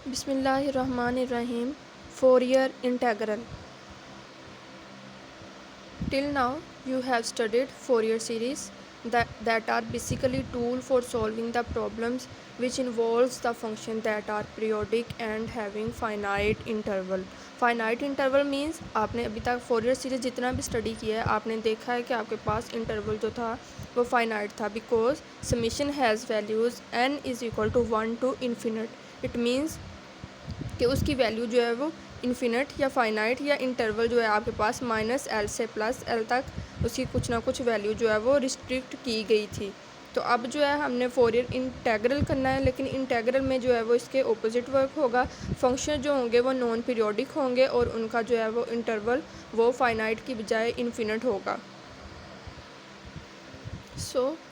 Bismillahirrahmanirrahim. Fourier integral. Till now you have studied Fourier series that are basically tool for solving the problems which involves the function that are periodic and having finite interval. Finite interval means आपने अभी तक Fourier series जितना भी study किया है आपने देखा है कि आपके पास इंटरवल जो था वो फाइनाइट था because summation has values n is equal to 1 to infinite. It means कि उसकी वैल्यू जो है वो इन्फिनिट या फाइनाइट या इंटरवल जो है आपके पास -l से +l तक उसकी कुछ ना कुछ वैल्यू जो है वो रिस्ट्रिक्ट की गई थी। तो अब जो है हमने फोरियर इंटेग्रल करना है, लेकिन इंटेग्रल में जो है वो इसके ऑपोजिट वर्क होगा। फंक्शन जो होंगे वो नॉन पीरियोडिक होंगे और उनका जो है वो इंटरवल वो फाइनाइट की बजाय इन्फिनिट होगा।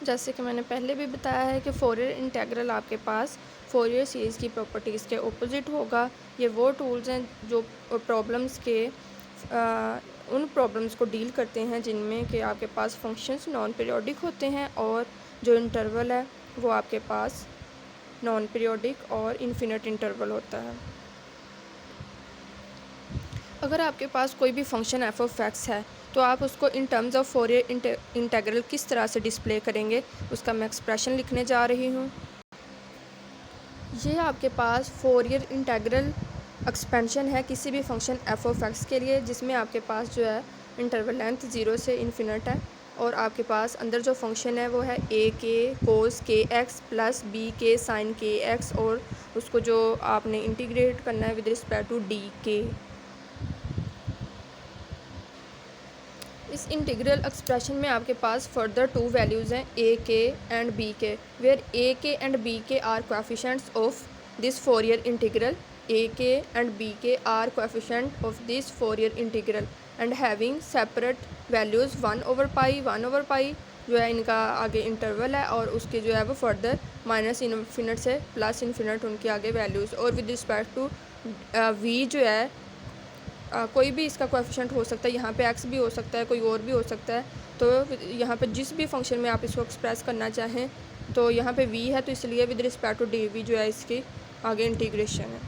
जैसे कि मैंने पहले भी बताया है कि फोरियर इंटेग्रल आपके पास फोरियर सीरीज़ की प्रॉपर्टीज़ के ऑपोजिट होगा। ये वो टूल्स हैं जो प्रॉब्लम्स के उन प्रॉब्लम्स को डील करते हैं जिनमें कि आपके पास फंक्शंस नॉन पीरियोडिक होते हैं और जो इंटरवल है वो आपके पास नॉन पीरियोडिक और इन्फिनिट इंटरवल होता है। अगर आपके पास कोई भी फंक्शन एफ ऑफ एक्स है तो आप उसको in terms of Fourier integral किस तरह से डिस्प्ले करेंगे उसका मैं एक्सप्रेशन लिखने जा रही हूँ। ये आपके पास फोरियर इंटेग्रल एक्सपेंशन है किसी भी फंक्शन एफ ऑफ एक्स के लिए जिसमें आपके पास जो है इंटरवल लेंथ 0 से इन्फिनिट है और आपके पास अंदर जो फंक्शन है वो है ए के कोस के एक्स प्लस बी के साइन के एक्स और उसको जो आपने इंटीग्रेट करना है विद रिस्पेक्ट टू डी के। इस इंटीग्रल एक्सप्रेशन में आपके पास फर्दर टू वैल्यूज़ हैं A K and B K, where A K and B K are coefficients of this Fourier integral. A K and B K are coefficient of this Fourier integral and having separate values 1/π जो है इनका आगे interval है और उसके जो है वो फर्दर माइनस इन्फिनिट से प्लस इन्फिनिट उनके आगे वैल्यूज़ और विद रिस्पेक्ट टू वी जो है कोई भी इसका कोएफिशिएंट हो सकता है। यहाँ पे एक्स भी हो सकता है, कोई और भी हो सकता है। तो यहाँ पे जिस भी फंक्शन में आप इसको एक्सप्रेस करना चाहें तो यहाँ पे वी है तो इसलिए with respect to D V जो है इसकी आगे इंटीग्रेशन है।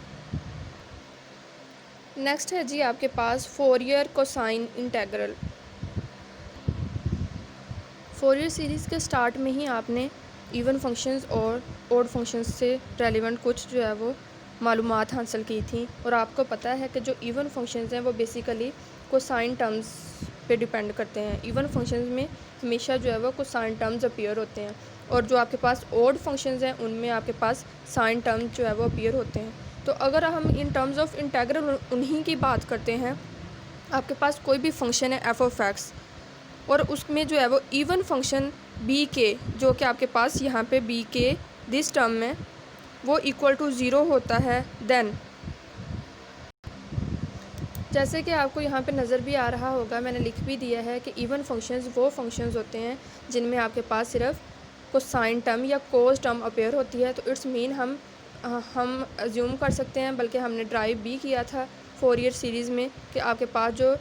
नेक्स्ट है जी आपके पास Fourier cosine integral. Fourier series के स्टार्ट में ही आपने इवन फंक्शंस और ऑड फंक्शंस से रेलिवेंट कुछ जो है वो मालूमात हासिल की थी और आपको पता है कि जो इवन फंक्शंस हैं वो बेसिकली कोसाइन टर्म्स पे डिपेंड करते हैं। इवन फंक्शंस में हमेशा जो है वो कोसाइन टर्म्स अपीयर होते हैं और जो आपके पास ऑड फंक्शंस हैं उनमें आपके पास साइन टर्म्स जो है वो अपीयर होते हैं। तो अगर हम इन टर्म्स ऑफ इंटेग्रल उन्हीं की बात करते हैं, आपके पास कोई भी फंक्शन है एफ ऑफ एक्स और उसमें जो है वो इवन फंक्शन बी के जो कि आपके पास यहाँ पे बी के दिस टर्म में वो इक्वल टू 0 होता है, देन जैसे कि आपको यहाँ पे नज़र भी आ रहा होगा मैंने लिख भी दिया है कि इवन फंक्शंस वो फंक्शंस होते हैं जिनमें आपके पास सिर्फ कोसाइन टर्म या कोस टर्म अपेयर होती है। तो इट्स मीन हम अज्यूम कर सकते हैं, बल्कि हमने ड्राइव भी किया था फोरियर सीरीज़ में कि आपके पास जो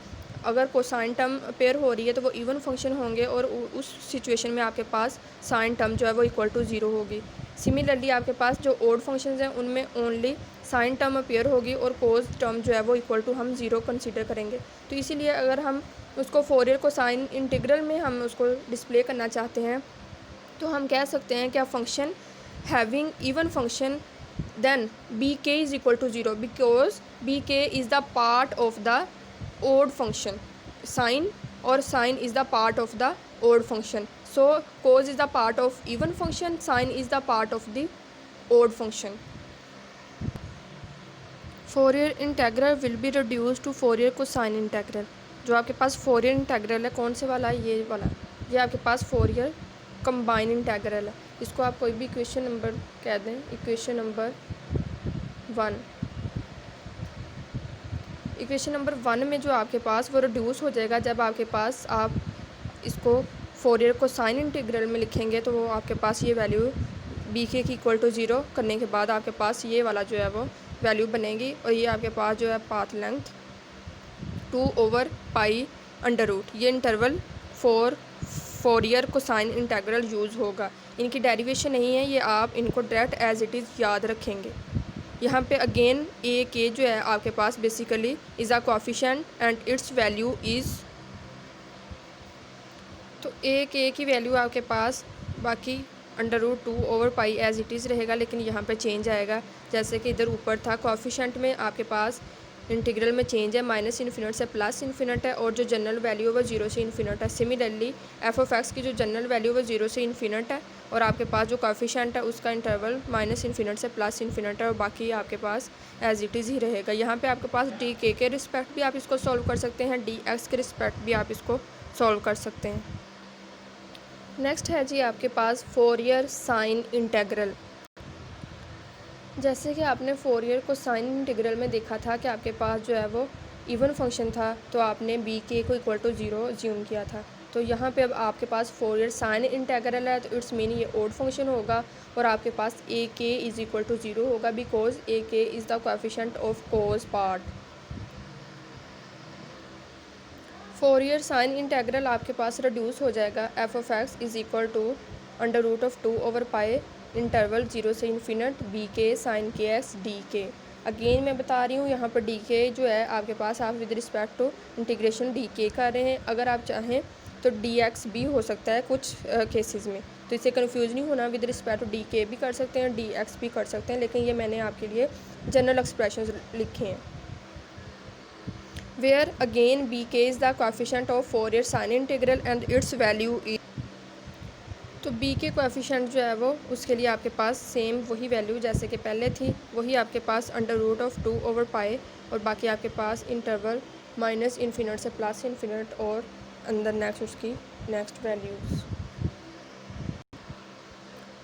अगर कोसाइन टर्म अपेयर हो रही है तो वो इवन फंक्शन होंगे और उस सिचुएशन में आपके पास साइन टर्म जो है वो इक्वल टू 0 होगी। सिमिलरली आपके पास जो ऑड फंक्शंस हैं उनमें ओनली साइन टर्म अपेयर होगी और कोस टर्म जो है वो इक्वल टू हम 0 कंसीडर करेंगे। तो इसीलिए अगर हम उसको फोरियर कोसाइन इंटीग्रल में हम उसको डिस्प्ले करना चाहते हैं तो हम कह सकते हैं कि a function having even function then bk is equal to 0 because bk is the part of the odd function, sine or sine is the part of the odd function, so cos is the part of even function, sine is the part of the odd function. Fourier integral will be reduced to Fourier cosine integral। जो आपके पास Fourier integral है कौन से वाला है, ये वाला, ये आपके पास फोरियर कंबाइन इंटेग्रल है। इसको आप कोई भी इक्वेशन नंबर कह दें, इक्वेशन नंबर 1। इक्वेशन नंबर 1 में जो आपके पास वो रिड्यूस हो जाएगा जब आपके पास आप इसको फोरियर कोसाइन इंटीग्रल में लिखेंगे तो वो आपके पास ये वैल्यू बी के की इक्वल टू 0 करने के बाद आपके पास ये वाला जो है वो वैल्यू बनेगी और ये आपके पास जो है पाथ लेंथ 2/π√। ये interval Fourier cosine integral use होगा। इनकी डेरिवेशन नहीं है, ये आप इनको डायरेक्ट एज इट इज़ याद रखेंगे। यहाँ पे अगेन ए के जो है आपके पास basically is a coefficient and its value is, तो ए के की वैल्यू आपके पास बाकी √2/पाई एज इट इज़ रहेगा, लेकिन यहाँ पे चेंज आएगा। जैसे कि इधर ऊपर था कोएफिशिएंट में आपके पास इंटीग्रल में चेंज है, -∞ से +∞ है, और जो जनरल वैल्यू है वो 0 से ∞ है। सिमिलरली f(x) की जो जनरल वैल्यू है वो 0 से ∞ है, और आपके पास जो कोएफिशिएंट है उसका इंटरवल -∞ से +∞ है, और बाकी आपके पास एज इट इज़ ही रहेगा। यहाँ पे आपके पास डी के रिस्पेक्ट भी आप इसको सॉल्व कर सकते हैं, डी एक्स के रिस्पेक्ट भी आप इसको सॉल्व कर सकते हैं। नेक्स्ट है जी आपके पास फोरियर साइन इंटेग्रल। जैसे कि आपने फोरियर को साइन इंटीग्रल में देखा था कि आपके पास जो है वो इवन फंक्शन था, तो आपने बी के को इक्वल टू 0 ज्यूम किया था। तो यहाँ पे अब आपके पास फोरियर साइन इंटीग्रल है, तो इट्स मीन ये ओड फंक्शन होगा, और आपके पास ए के इज़ इक्वल टू 0 होगा, because A K is the coefficient of cos part. Fourier sine integral आपके पास रिड्यूस हो जाएगा, f(x) इज़ इक्वल टू √2/पाई इंटरवल 0 से ∞ बी के साइन के एक्स डी के। अगेन मैं बता रही हूँ यहाँ पर डी के जो है आपके पास आप with respect to integration D के कर रहे हैं। अगर आप चाहें तो डी एक्स भी हो सकता है कुछ केसेस में, तो इससे कन्फ्यूज़ नहीं होना। विद रिस्पेक्ट टू डी के भी कर सकते हैं, डी एक्स भी कर सकते हैं, लेकिन ये मैंने आपके लिए जनरल एक्सप्रेशन लिखे हैं। वेयर अगेन बी के is the coefficient of Fourier sine integral and its value is, तो बी के कोएफिशिएंट जो है वो उसके लिए आपके पास सेम वही वैल्यू जैसे कि पहले थी, वही आपके पास √2/पाई, और बाकी आपके पास इंटरवल -∞ से +∞, और अंदर नेक्स्ट उसकी नेक्स्ट वैल्यूज़।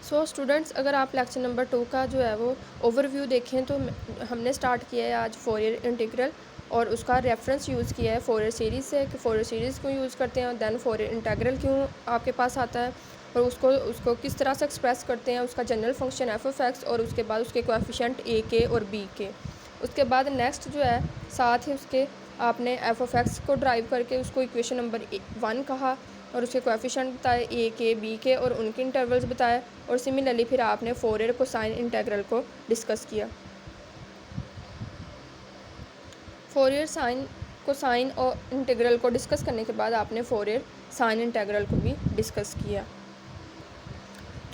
सो स्टूडेंट्स, अगर आप लेक्चर नंबर 2 का जो है वो ओवरव्यू देखें तो हमने स्टार्ट किया है आज फोरियर इंटीग्रल, और उसका रेफरेंस यूज़ किया है फोरियर सीरीज़ से कि फोरियर सीरीज़ क्यों यूज़ करते हैं, और दैन फोरियर इंटीग्रल क्यों आपके पास आता है, और उसको किस तरह से एक्सप्रेस करते हैं, उसका जनरल फंक्शन f(x), और उसके बाद उसके कोएफिशिएंट ए के और बी के। उसके बाद नेक्स्ट जो है साथ ही उसके आपने f(x) को ड्राइव करके उसको इक्वेशन नंबर 1 कहा, और उसके कोएफिशिएंट बताए ए के बी के, और उनके इंटरवल्स बताए, और सिमिलरली फिर आपने फोरियर को साइन इंटीग्रल को डिस्कस किया। फोरियर साइन और इंटीग्रल को डिस्कस करने के बाद आपने फोरियर साइन इंटीग्रल को भी डिस्कस किया।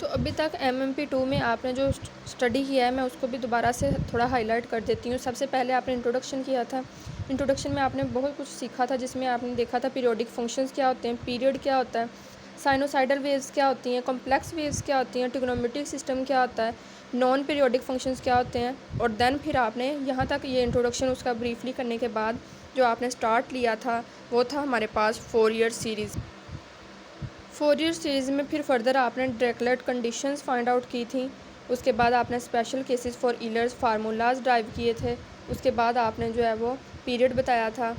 तो अभी तक MMP2 में आपने जो स्टडी किया है मैं उसको भी दोबारा से थोड़ा हाईलाइट कर देती हूँ। सबसे पहले आपने इंट्रोडक्शन किया था। इंट्रोडक्शन में आपने बहुत कुछ सीखा था, जिसमें आपने देखा था पीरियोडिक फंक्शंस क्या होते हैं, पीरियड क्या होता है, साइनोसाइडल वेव्स क्या होती हैं, कॉम्प्लेक्स वेव्स क्या होती हैं, ट्रिग्नोमेट्रिक सिस्टम क्या होता है, नॉन पीरियोडिक फंक्शंस क्या होते हैं, और देन फिर आपने यहाँ तक ये इंट्रोडक्शन उसका ब्रीफली करने के बाद जो आपने स्टार्ट लिया था वो था हमारे पास फोरियर सीरीज़। फोरियर सीरीज़ में फिर फर्दर आपने डिरिचलेट कंडीशंस फाइंड आउट की थी। उसके बाद आपने special cases for Euler's formulas derive किए थे। उसके बाद आपने जो है वो पीरियड बताया था,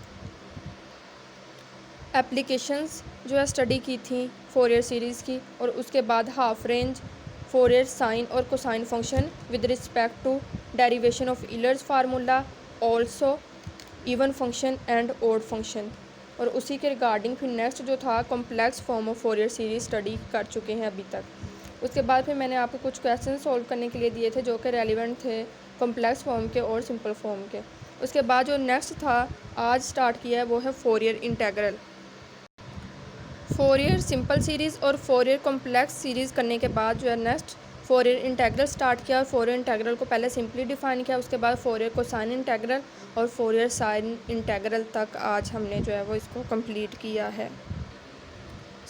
एप्लीकेशंस जो है स्टडी की थी फोरियर सीरीज़ की, और उसके बाद हाफ रेंज, फोरियर साइन और cosine function with respect to derivation of Euler's formula, also even function and odd function. और उसी के रिगार्डिंग फिर नेक्स्ट जो था complex form of Fourier series study कर चुके हैं अभी तक। उसके बाद फिर मैंने आपको कुछ क्वेश्चन सॉल्व करने के लिए दिए थे जो कि रेलिवेंट थे कॉम्प्लेक्स फॉर्म के और सिंपल फॉर्म के। उसके बाद जो नेक्स्ट था आज स्टार्ट किया है वो है Fourier integral. Fourier simple series और फोरियर कॉम्प्लेक्स सीरीज़ करने के बाद जो है नेक्स्ट फोरियर इंटीग्रल स्टार्ट किया, और फोरियर इंटीग्रल को पहले सिंपली डिफाइन किया, उसके बाद फोरियर कोसाइन इंटीग्रल और फोरियर साइन इंटीग्रल तक आज हमने जो है वो इसको कंप्लीट किया है।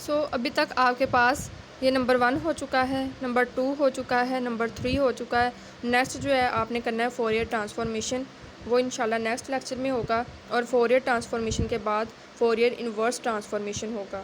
सो अभी तक आपके पास ये नंबर 1 हो चुका है, नंबर 2 हो चुका है, नंबर 3 हो चुका है। नेक्स्ट जो है आपने करना है फोरियर ट्रांसफॉर्मेशन, वो इंशाल्लाह नेक्स्ट लेक्चर में होगा, और फोरियर ट्रांसफॉर्मेशन के बाद फोरियर इन्वर्स ट्रांसफॉर्मेशन होगा।